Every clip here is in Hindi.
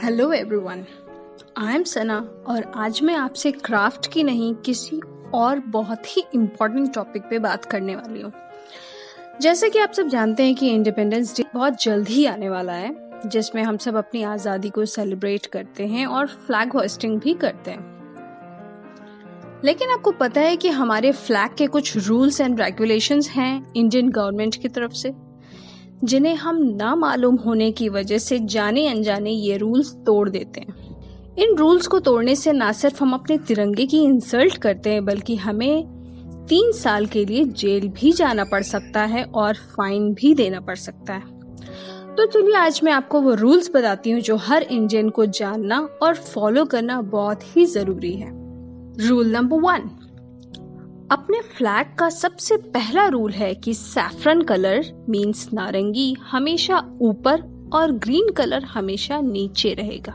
हेलो एवरीवन, आई एम सना और आज मैं आपसे क्राफ्ट की नहीं किसी और बहुत ही इम्पोर्टेंट टॉपिक पे बात करने वाली हूँ। जैसे कि आप सब जानते हैं कि इंडिपेंडेंस डे बहुत जल्द ही आने वाला है, जिसमें हम सब अपनी आज़ादी को सेलिब्रेट करते हैं और फ्लैग होस्टिंग भी करते हैं। लेकिन आपको पता है कि हमारे फ्लैग के कुछ रूल्स एंड रेगुलेशंस हैं इंडियन गवर्नमेंट की तरफ से, जिन्हें हम ना मालूम होने की वजह से जाने अनजाने ये रूल्स तोड़ देते हैं। इन रूल्स को तोड़ने से ना सिर्फ हम अपने तिरंगे की इंसल्ट करते हैं, बल्कि हमें 3 साल के लिए जेल भी जाना पड़ सकता है और फाइन भी देना पड़ सकता है। तो चलिए आज मैं आपको वो रूल्स बताती हूँ जो हर इंडियन को जानना और फॉलो करना बहुत ही जरूरी है। रूल नंबर 1, अपने फ्लैग का सबसे पहला रूल है कि सैफरन कलर मीन्स नारंगी हमेशा ऊपर और ग्रीन कलर हमेशा नीचे रहेगा।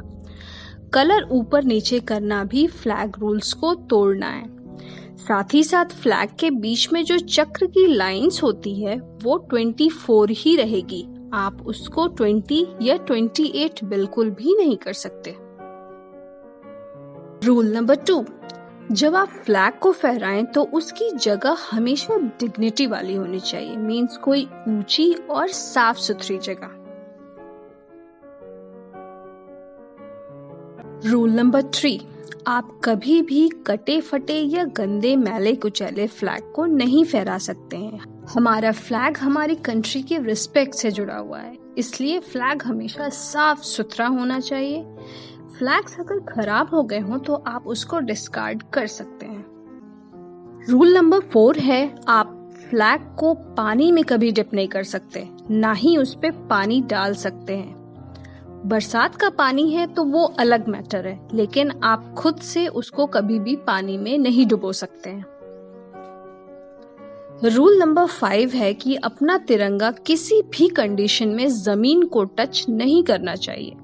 कलर ऊपर नीचे करना भी फ्लैग रूल्स को तोड़ना है। साथ ही साथ फ्लैग के बीच में जो चक्र की लाइंस होती है वो 24 ही रहेगी। आप उसको 20 या 28 बिल्कुल भी नहीं कर सकते। रूल नंबर 2, जब आप फ्लैग को फहराएं तो उसकी जगह हमेशा डिग्निटी वाली होनी चाहिए, मीन्स कोई ऊंची और साफ सुथरी जगह। रूल नंबर 3, आप कभी भी कटे फटे या गंदे मैले कुचैले फ्लैग को नहीं फहरा सकते हैं। हमारा फ्लैग हमारी कंट्री के रिस्पेक्ट से जुड़ा हुआ है, इसलिए फ्लैग हमेशा साफ सुथरा होना चाहिए। फ्लैग्स अगर खराब हो गए हों तो आप उसको डिस्कार्ड कर सकते हैं। रूल नंबर 4 है, आप फ्लैग को पानी में कभी डिप नहीं कर सकते, ना ही उस पे पानी डाल सकते हैं। बरसात का पानी है तो वो अलग मैटर है, लेकिन आप खुद से उसको कभी भी पानी में नहीं डुबो सकते हैं। रूल नंबर 5 है कि अपना तिरंगा किसी भी कंडीशन में जमीन को टच नहीं करना चाहिए।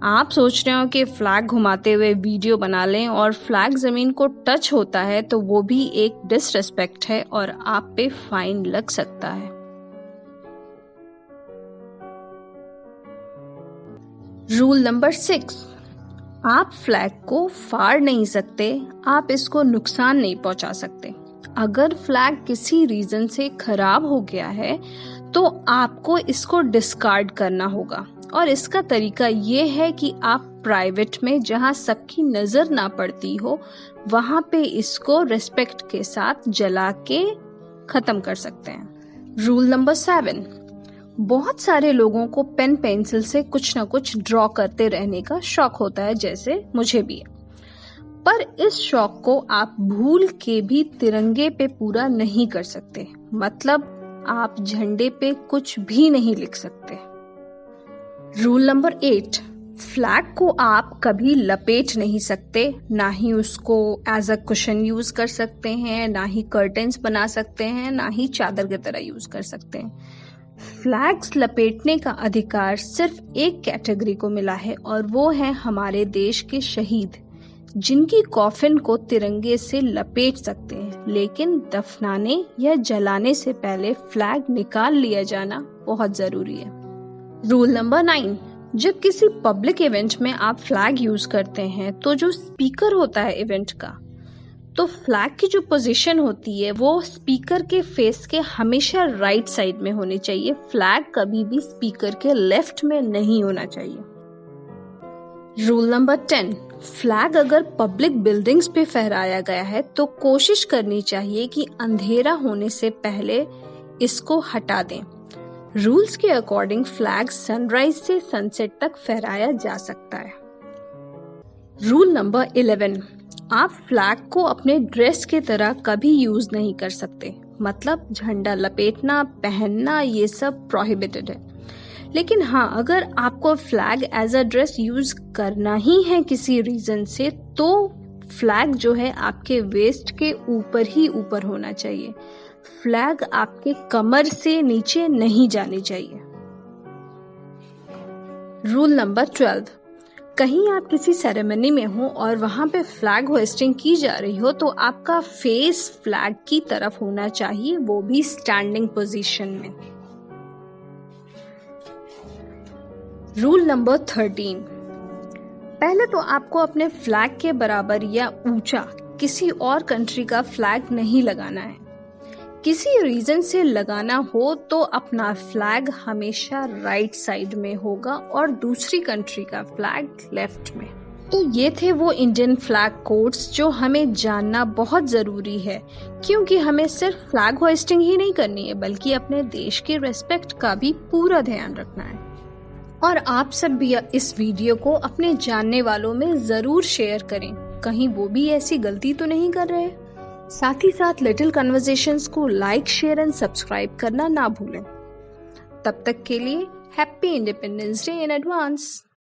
आप सोच रहे हो कि फ्लैग घुमाते हुए वीडियो बना लें और फ्लैग जमीन को टच होता है तो वो भी एक डिसरिस्पेक्ट है और आप पे फाइन लग सकता है। रूल नंबर 6, आप फ्लैग को फाड़ नहीं सकते, आप इसको नुकसान नहीं पहुंचा सकते। अगर फ्लैग किसी रीजन से खराब हो गया है तो आपको इसको डिस्कार्ड करना होगा, और इसका तरीका ये है कि आप प्राइवेट में जहां सबकी नजर ना पड़ती हो वहां पे इसको रिस्पेक्ट के साथ जला के खत्म कर सकते हैं। रूल नंबर 7, बहुत सारे लोगों को पेन पेंसिल से कुछ ना कुछ ड्रॉ करते रहने का शौक होता है, जैसे मुझे भी है। पर इस शौक को आप भूल के भी तिरंगे पे पूरा नहीं कर सकते, मतलब आप झंडे पे कुछ भी नहीं लिख सकते। रूल नंबर 8, फ्लैग को आप कभी लपेट नहीं सकते, ना ही उसको एज अ कुशन यूज कर सकते हैं, ना ही कर्टेन्स बना सकते हैं, ना ही चादर की तरह यूज कर सकते हैं। फ्लैग्स लपेटने का अधिकार सिर्फ एक कैटेगरी को मिला है और वो है हमारे देश के शहीद, जिनकी कॉफिन को तिरंगे से लपेट सकते हैं, लेकिन दफनाने या जलाने से पहले फ्लैग निकाल लिया जाना बहुत जरूरी है। रूल नंबर 9, जब किसी पब्लिक इवेंट में आप फ्लैग यूज करते हैं तो जो स्पीकर होता है इवेंट का, तो फ्लैग की जो पोजीशन होती है वो स्पीकर के फेस के हमेशा राइट साइड में होनी चाहिए। फ्लैग कभी भी स्पीकर के लेफ्ट में नहीं होना चाहिए। रूल नंबर 10, फ्लैग अगर पब्लिक बिल्डिंग्स पे फहराया गया है तो कोशिश करनी चाहिए कि अंधेरा होने से पहले इसको हटा दें। रूल्स के अकॉर्डिंग फ्लैग सनराइज से सनसेट तक फहराया जा सकता है। रूल नंबर 11, आप फ्लैग को अपने ड्रेस की तरह कभी यूज नहीं कर सकते, मतलब झंडा लपेटना, पहनना ये सब प्रोहिबिटेड है। लेकिन हाँ, अगर आपको flag as a dress use करना ही है किसी रीजन से, तो फ्लैग जो है आपके वेस्ट के ऊपर ही ऊपर होना चाहिए। फ्लैग आपके कमर से नीचे नहीं जानी चाहिए। रूल नंबर 12, कहीं आप किसी सेरेमनी में हो और वहां पे फ्लैग होइस्टिंग की जा रही हो तो आपका फेस फ्लैग की तरफ होना चाहिए, वो भी स्टैंडिंग पोजीशन में। रूल नंबर 13, पहले तो आपको अपने फ्लैग के बराबर या ऊंचा किसी और कंट्री का फ्लैग नहीं लगाना है। किसी रीजन से लगाना हो तो अपना फ्लैग हमेशा राइट साइड में होगा और दूसरी कंट्री का फ्लैग लेफ्ट में। तो ये थे वो इंडियन फ्लैग कोड्स जो हमें जानना बहुत जरूरी है, क्योंकि हमें सिर्फ फ्लैग होइस्टिंग ही नहीं करनी है बल्कि अपने देश के रेस्पेक्ट का भी पूरा ध्यान रखना है। और आप सब भी इस वीडियो को अपने जानने वालों में जरूर शेयर करें, कहीं वो भी ऐसी गलती तो नहीं कर रहे। साथ ही साथ लिटिल कन्वर्सेशंस को लाइक, शेयर एंड सब्सक्राइब करना ना भूलें। तब तक के लिए happy independence day in advance.